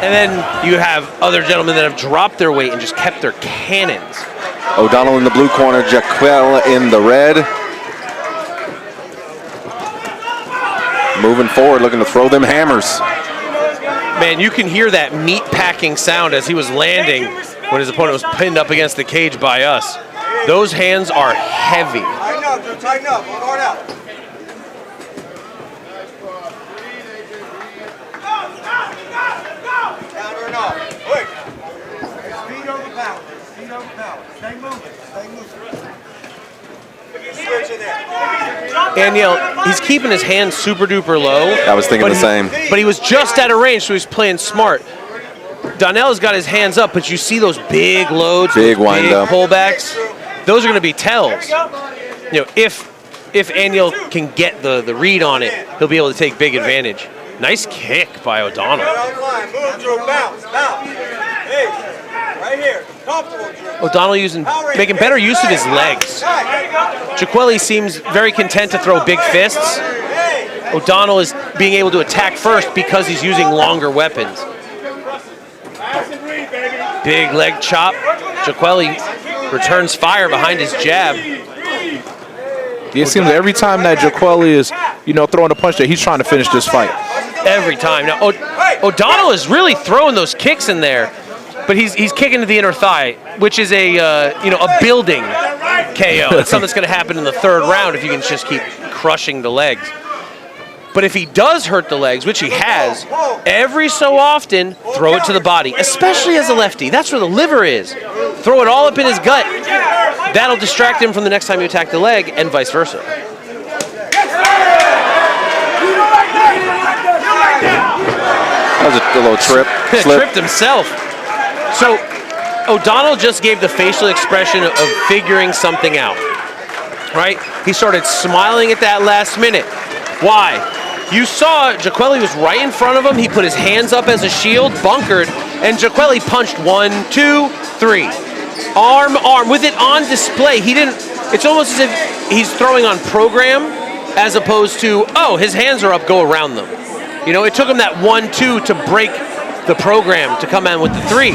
And then you have other gentlemen that have dropped their weight and just kept their cannons. O'Donnell in the blue corner, Jacquely in the red. Moving forward, looking to throw them hammers. Man, you can hear that meat packing sound as he was landing when his opponent was pinned up against the cage by us. Those hands are heavy. Tighten up, Drew, tighten up, hold hard out. Counter and off, quick. Speed over power, speed over power. Stay moving, stay moving. Switch in there. Aniel, he's keeping his hands super duper low. I was thinking the same. But he was just out of range, so he's playing smart. Donnell's got his hands up, but you see those big loads, big wind up pullbacks. Those are going to be tells. You know, if Aniel can get the read on it, he'll be able to take big advantage. Nice kick by O'Donnell. Move, Drew, bounce, bounce. Hey, right here, comfortable, Drew. O'Donnell making better use of his legs. Jacquely seems very content to throw big fists. O'Donnell is being able to attack first because he's using longer weapons. Big leg chop. Jacquely returns fire behind his jab. It seems like every time that Jacquely is, throwing a punch there, he's trying to finish this fight. Every time. Now, O'Donnell is really throwing those kicks in there, but he's kicking to the inner thigh, which is a building KO. It's something that's going to happen in the third round if you can just keep crushing the legs. But if he does hurt the legs, which he has, every so often, throw it to the body, especially as a lefty. That's where the liver is. Throw it all up in his gut. That'll distract him from the next time you attack the leg, and vice versa. That was a little trip. Tripped himself. So O'Donnell just gave the facial expression of figuring something out, right? He started smiling at that last minute. Why? You saw Jacquely was right in front of him. He put his hands up as a shield, bunkered, and Jacquely punched 1, 2, 3. Arm, with it on display. It's almost as if he's throwing on program as opposed to, oh, his hands are up, go around them. It took him that 1, 2 to break the program to come in with the 3.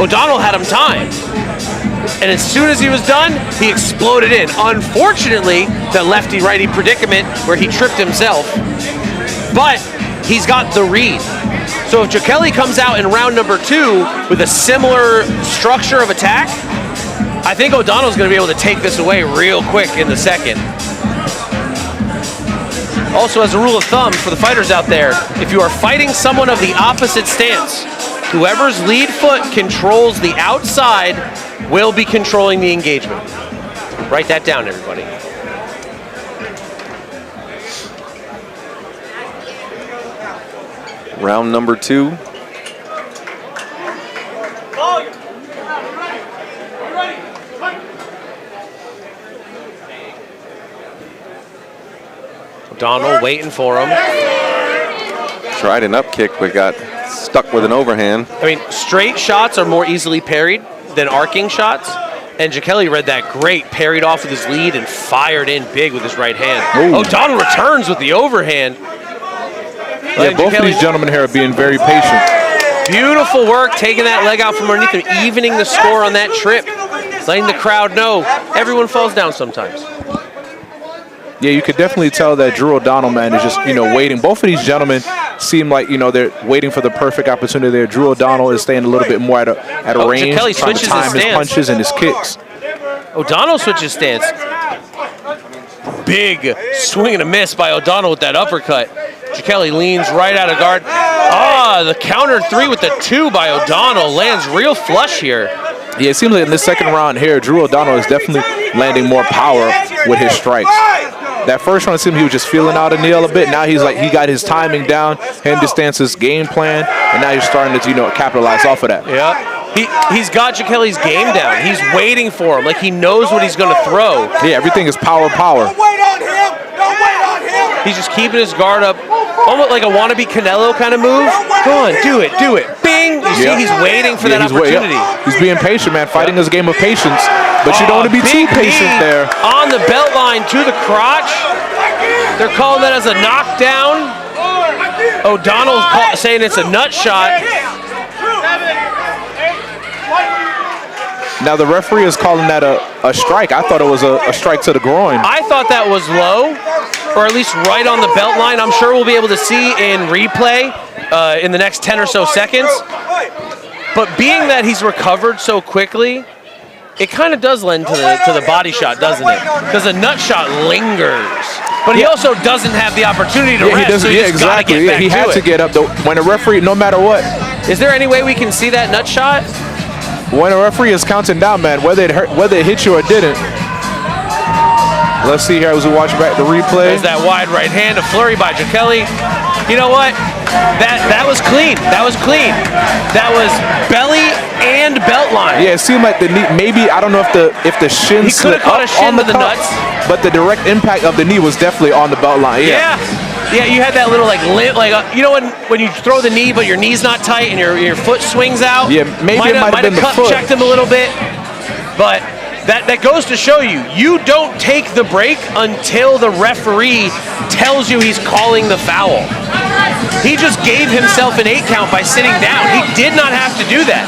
O'Donnell had him timed. And as soon as he was done, he exploded in. Unfortunately, the lefty-righty predicament where he tripped himself. But he's got the read. So if Jacquely comes out in round number 2 with a similar structure of attack, I think O'Donnell's going to be able to take this away real quick in the second. Also, as a rule of thumb for the fighters out there, if you are fighting someone of the opposite stance, whoever's lead foot controls the outside will be controlling the engagement. Write that down, everybody. Round number 2. O'Donnell waiting for him. Tried an up kick, but got stuck with an overhand. I mean, straight shots are more easily parried than arcing shots. And Jacquely read that great, parried off with his lead and fired in big with his right hand. Ooh. O'Donnell returns with the overhand. Yeah, both of these gentlemen here are being very patient. Beautiful work, taking that leg out from underneath him, evening the score on that trip. Letting the crowd know everyone falls down sometimes. Yeah, you could definitely tell that Drew O'Donnell, man, is just, waiting. Both of these gentlemen seem like, they're waiting for the perfect opportunity there. Drew O'Donnell is staying a little bit more at a range, Jacquely trying to time his punches and his kicks. O'Donnell switches stance. Big swing and a miss by O'Donnell with that uppercut. Jacquely leans right out of guard. The counter 3 with the 2 by O'Donnell lands real flush here. Yeah, it seems like in this second round here, Drew O'Donnell is definitely landing more power with his strikes. That first round, it seemed he was just feeling out Aniel a bit. Now he's like, he got his timing down, him to stance his game plan, and now he's starting to, capitalize off of that. Yeah, he's got Jacquely's game down. He's waiting for him, like he knows what he's going to throw. Yeah, everything is power. Don't wait on him! Don't wait on him! He's just keeping his guard up, almost like a wannabe Canelo kind of move. Go on, do it. Bing! You see, he's waiting for that opportunity. He's being patient, man. Fighting is a game of patience, but you don't want to be too patient there. On the belt line to the crotch. They're calling that as a knockdown. O'Donnell's saying it's a nut shot. Now the referee is calling that a strike. I thought it was a strike to the groin. I thought that was low, or at least right on the belt line. I'm sure we'll be able to see in replay in the next 10 or so seconds. But being that he's recovered so quickly, it kind of does lend to the body shot, doesn't it? Because the nut shot lingers. But he also doesn't have the opportunity to rest, so he just gotta get back he to had it. to get up. When a referee, no matter what. Is there any way we can see that nut shot? When a referee is counting down, man, whether it hit you or didn't. Let's see here as we watch back the replay. There's that wide right hand, a flurry by Jacquely. You know what? That was clean. That was clean. That was belly and belt line. Yeah, it seemed like the knee. Maybe I don't know if the shin slipped up on the nuts, but the direct impact of the knee was definitely on the belt line. Yeah. Yeah, you had that little you know when you throw the knee but your knee's not tight and your foot swings out. Yeah, maybe it might have been the foot. Checked him a little bit, but that goes to show you don't take the break until the referee tells you he's calling the foul. He just gave himself an 8 count by sitting down. He did not have to do that.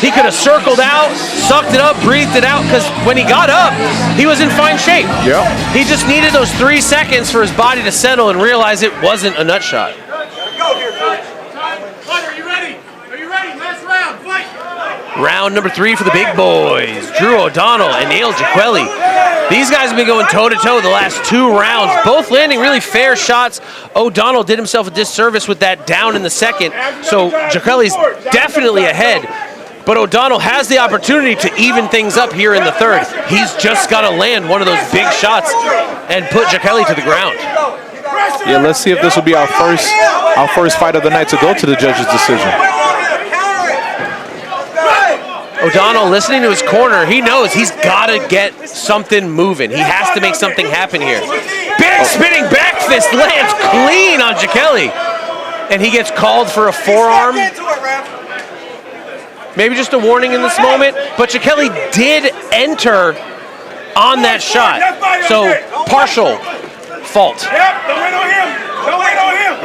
He could have circled out, sucked it up, breathed it out, because when he got up, he was in fine shape. Yeah. He just needed those 3 seconds for his body to settle and realize it wasn't a nut shot. Go here, are you ready? Are you ready? Last round, fight! Round number 3 for the big boys. Drew O'Donnell and Angel Jacquely. These guys have been going toe-to-toe the last 2 rounds, both landing really fair shots. O'Donnell did himself a disservice with that down in the second, so Jacquely's definitely ahead. But O'Donnell has the opportunity to even things up here in the third. He's just got to land one of those big shots and put Jacquely to the ground. Yeah, let's see if this will be our first fight of the night to go to the judge's decision. O'Donnell listening to his corner, he knows he's got to get something moving. He has to make something happen here. Big spinning back fist lands clean on Jacquely. And he gets called for a forearm. Maybe just a warning in this moment, but Jacquely did enter on that shot. So partial fault. Yep, don't wait on him. Don't wait on him.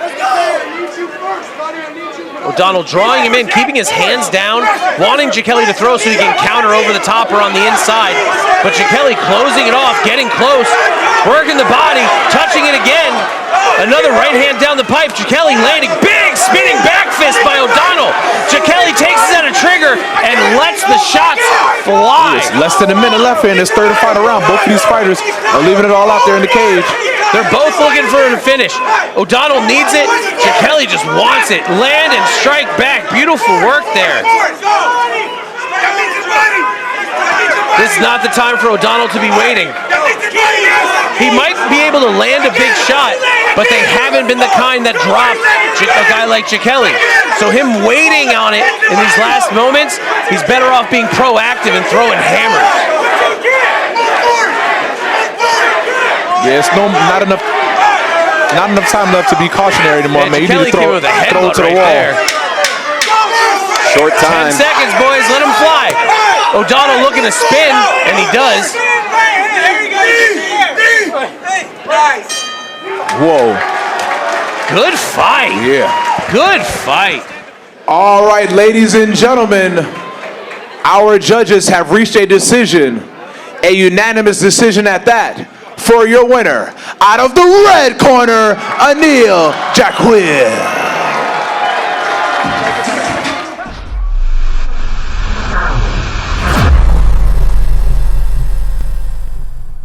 Let's go. O'Donnell drawing him in, keeping his hands down, wanting Jacquely to throw so he can counter over the top or on the inside. But Jacquely closing it off, getting close, working the body, touching it again. Another right hand down the pipe. Jacquely landing big spinning back fist by O'Donnell. Jacquely takes it out of trigger and lets the shots fly. Yes, less than a minute left here in this third and final round. Both of these fighters are leaving it all out there in the cage. They're both looking for a finish. O'Donnell needs it. Jacquely just wants it. Land and strike back. Beautiful work there. This is not the time for O'Donnell to be waiting. He might be able to land a big shot, but they haven't been the kind that drop a guy like Jacquely. So him waiting on it in these last moments, he's better off being proactive and throwing hammers. Yeah, it's not enough time left to be cautionary anymore, man. You need to throw it to the wall. There. Short time. 10 seconds, boys. Let him fly. O'Donnell looking to spin, and he does. Whoa. Good fight. Yeah. Good fight. All right, ladies and gentlemen, our judges have reached a decision, a unanimous decision at that. For your winner, out of the red corner, Aniel Jacquely.